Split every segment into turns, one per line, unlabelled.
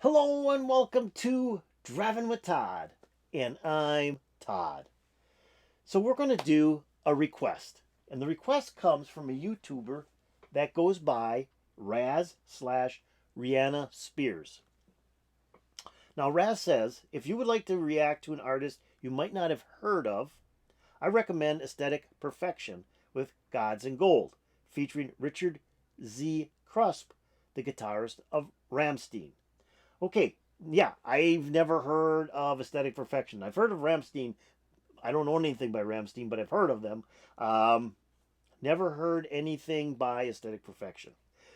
Hello and welcome to Driving with Todd, and I'm Todd. So we're going to do a request, and the request comes from a YouTuber that goes by Raz slash Rihanna Spears. Now Raz says, if you would like to react to an artist you might not have heard of, I recommend Aesthetic Perfection with Gods and Gold, featuring Richard Z Kruspe, the guitarist of Rammstein. Okay, yeah, I've never heard of Aesthetic Perfection. I've heard of Rammstein. I don't know anything by Rammstein, but I've heard of them. Never heard anything by Aesthetic Perfection.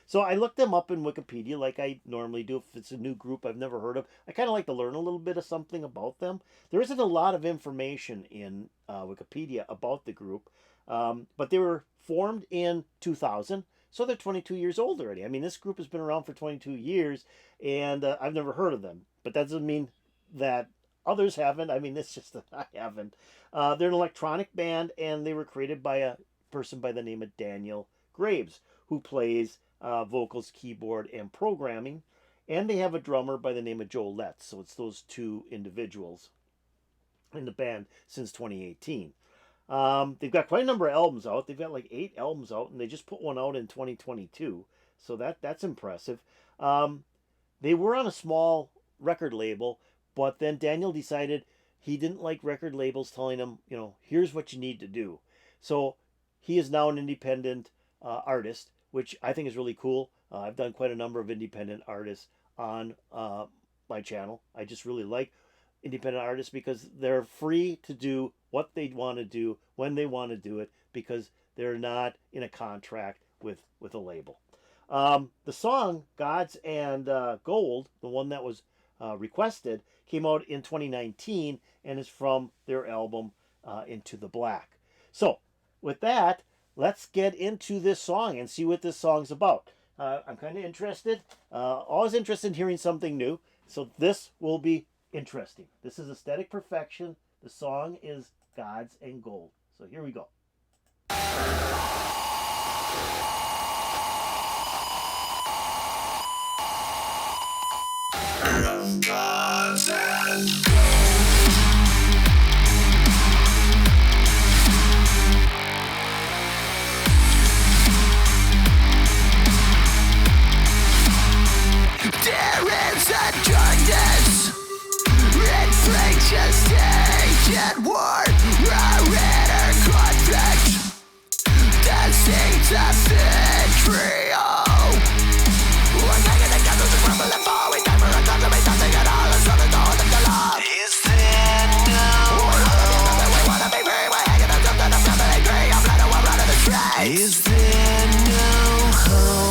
So I looked them up in Wikipedia like I normally do if it's a new group I've never heard of. I kind of like to learn a little bit of something about them. There isn't a lot of information in Wikipedia about the group, but they were formed in 2000, so they're 22 years old already. I mean, this group has been around for 22 years, and I've never heard of them. But that doesn't mean that others haven't. I mean, it's just that I haven't. They're an electronic band, and they were created by a person by the name of Daniel Graves, who plays vocals, keyboard, and programming. And they have a drummer by the name of Joe Letts. So it's those two individuals in the band since 2018. They've got quite a number of albums out. They've got like 8 albums out, and they just put one out in 2022. So that's impressive. They were on a small record label, but then Daniel decided he didn't like record labels telling him, here's what you need to do. So he is now an independent artist, which I think is really cool. I've done quite a number of independent artists on my channel. I just really like independent artists because they're free to do what they want to do when they want to do it because they're not in a contract with a label. The song Gods and Gold, the one that was requested, came out in 2019 and is from their album Into the Black. So with that, let's get into this song and see what this song's about. I'm kind of interested. Always interested in hearing something new. So this will be interesting. This is Aesthetic Perfection. The song is Gods and Gold. So here we go. Gods and just ancient war, inner conflict, the seeds of vitriol. We're taking the candles to crumble and fall. We time for a time to make something at all. It's not the door of the law. Is there no hope? We wanna be free. We're hanging up to the family tree. I'm letting one run of the streets. Is there no hope?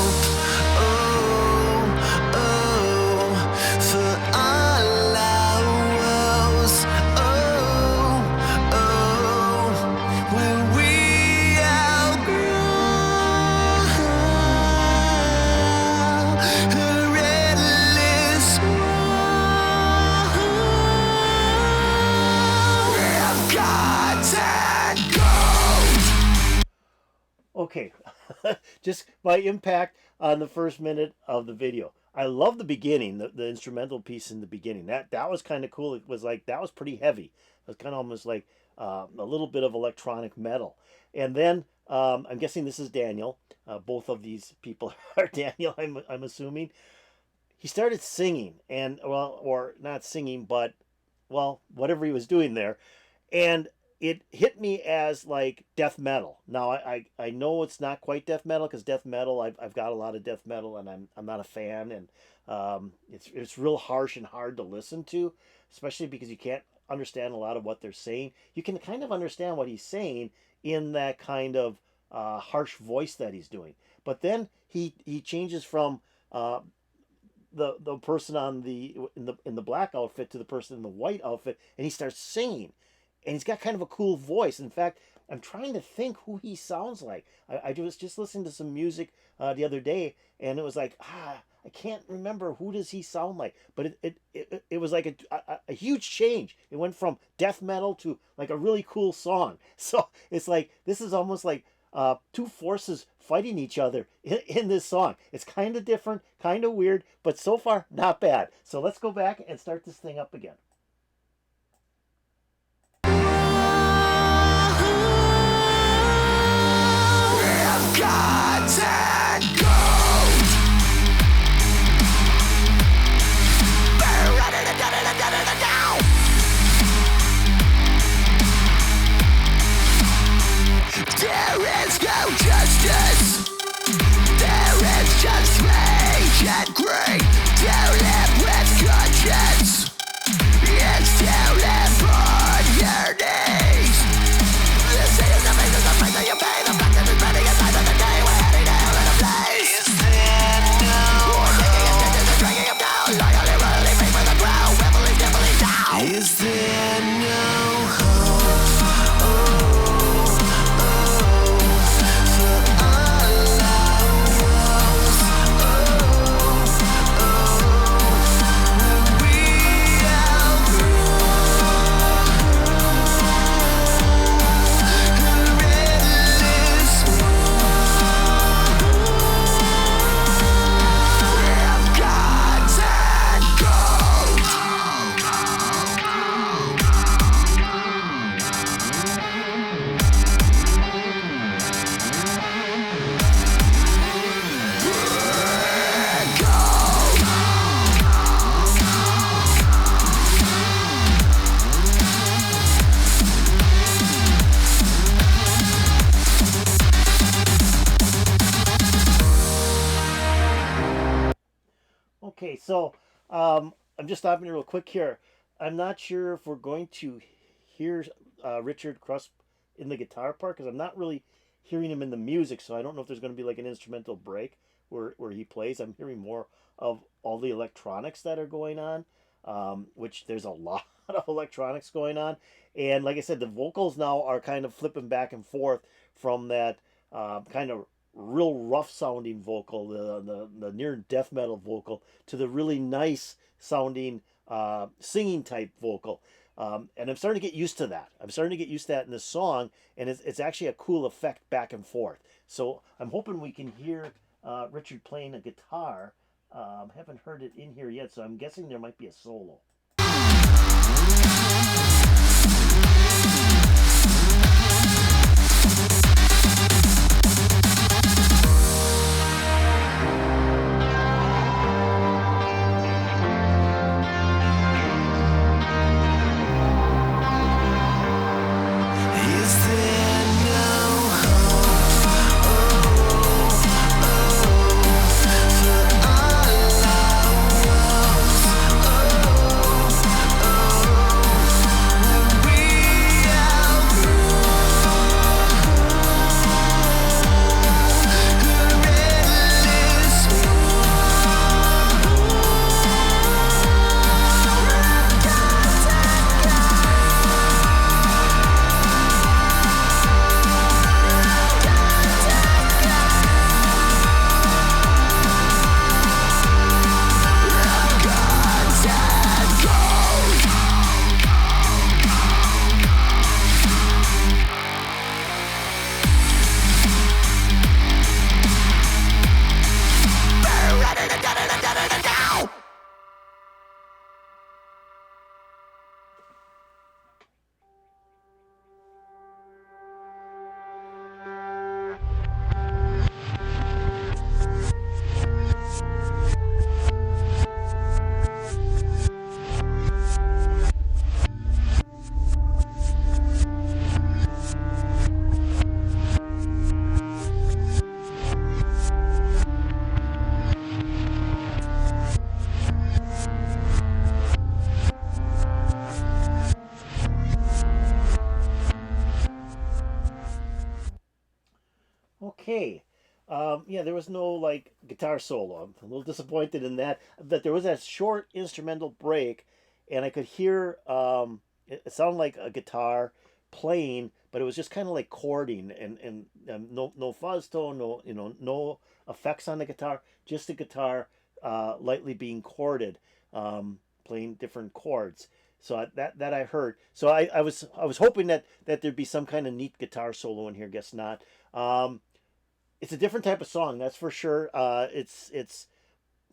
Okay, just my impact on the first minute of the video. I love the beginning, the instrumental piece in the beginning. That was kind of cool. It was like, that was pretty heavy. It was kind of almost like a little bit of electronic metal. And then I'm guessing this is Daniel. Both of these people are Daniel, I'm assuming. He started singing, and well, or not singing, but well, whatever he was doing there. And it hit me as like death metal. Now I know it's not quite death metal because death metal, I've got a lot of death metal and I'm not a fan, and it's real harsh and hard to listen to, especially because you can't understand a lot of what they're saying. You can kind of understand what he's saying in that kind of harsh voice that he's doing, but then he changes from the person on in the black outfit to the person in the white outfit, and he starts singing. And he's got kind of a cool voice. In fact, I'm trying to think who he sounds like. I was just listening to some music the other day, and it was like, I can't remember who does he sound like. But it was like a huge change. It went from death metal to like a really cool song. So it's like, this is almost like two forces fighting each other in this song. It's kind of different, kind of weird, but so far not bad. So let's go back and start this thing up again.
There is no justice. There is just rage and greed. To live with conscience is to live on your knees. The city is the face of the price that you pay. The fact that it's burning inside of the day. We're heading to hell in a blaze. Is there no hope? Taking intentions and dragging them down. Loyally, royally, paid for the crown. Reveling, dibbling down. Is there no
Okay, so I'm just stopping real quick here. I'm not sure if we're going to hear Richard Kruspe in the guitar part because I'm not really hearing him in the music, so I don't know if there's going to be like an instrumental break where he plays. I'm hearing more of all the electronics that are going on, which there's a lot of electronics going on. And like I said, the vocals now are kind of flipping back and forth from that kind of real rough sounding vocal, the near death metal vocal, to the really nice sounding singing type vocal. And I'm starting to get used to that. I'm starting to get used to that in this song, and it's actually a cool effect back and forth. So I'm hoping we can hear Richard playing a guitar. Haven't heard it in here yet, so I'm guessing there might be a solo. Okay. Yeah, there was no like guitar solo. I'm a little disappointed in that. But there was that short instrumental break, and I could hear it sounded like a guitar playing, but it was just kind of like chording and no fuzz tone, no effects on the guitar, just the guitar lightly being chorded, playing different chords. So that I heard. So I was hoping that there'd be some kind of neat guitar solo in here. Guess not. It's a different type of song, that's for sure. It's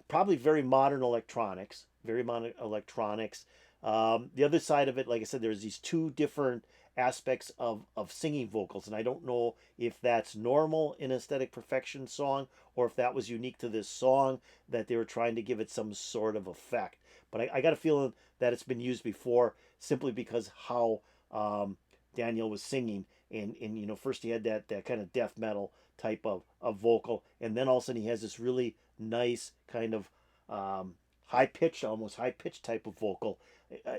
probably very modern electronics, very modern electronics. The other side of it, like I said, there's these two different aspects of singing vocals, and I don't know if that's normal in Aesthetic Perfection song or if that was unique to this song that they were trying to give it some sort of effect. But I got a feeling that it's been used before simply because how Daniel was singing, and first he had that kind of death metal type of vocal, and then all of a sudden he has this really nice kind of almost high pitched type of vocal,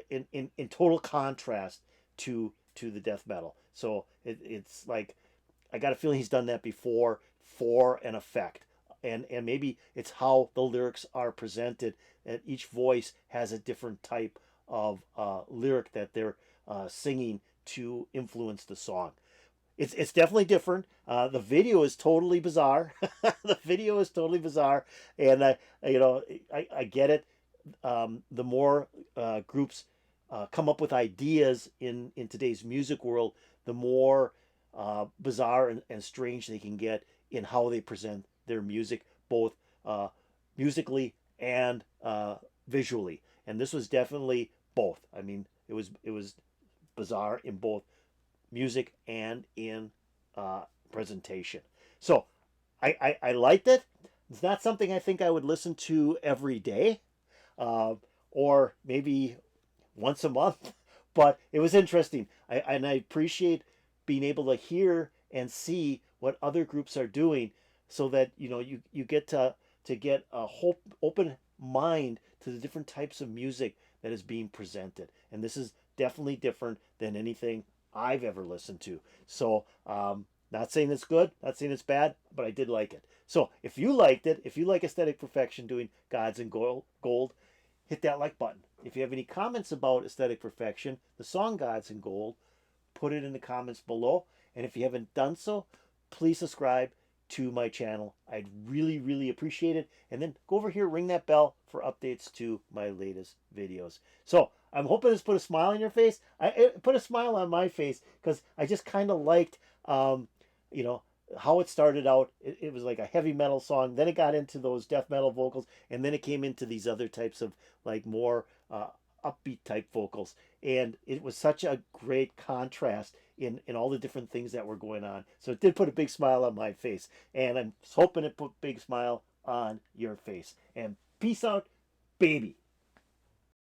in total contrast to the death metal. So it's like I got a feeling he's done that before for an effect, and maybe it's how the lyrics are presented. And each voice has a different type of lyric that they're singing to influence the song. It's definitely different. The video is totally bizarre. The video is totally bizarre, and I get it. The more groups come up with ideas in today's music world, the more bizarre and strange they can get in how they present their music, both musically and visually. And this was definitely both. I mean, it was bizarre in both music and in presentation. So I liked it. It's not something I think I would listen to every day, or maybe once a month, but it was interesting. And I appreciate being able to hear and see what other groups are doing, so that you get to get a whole open mind to the different types of music that is being presented. And this is definitely different than anything I've ever listened to. So, not saying it's good, not saying it's bad, but I did like it. So, if you liked it, if you like Aesthetic Perfection doing Gods and Gold, hit that like button. If you have any comments about Aesthetic Perfection, the song Gods and Gold, put it in the comments below. And if you haven't done so, please subscribe to my channel. I'd really, really appreciate it. And then go over here, ring that bell for updates to my latest videos. So I'm hoping this put a smile on your face. It put a smile on my face because I just kind of liked, how it started out. It was like a heavy metal song. Then it got into those death metal vocals. And then it came into these other types of like more upbeat type vocals. And it was such a great contrast in all the different things that were going on. So it did put a big smile on my face. And I'm hoping it put a big smile on your face. And peace out, baby.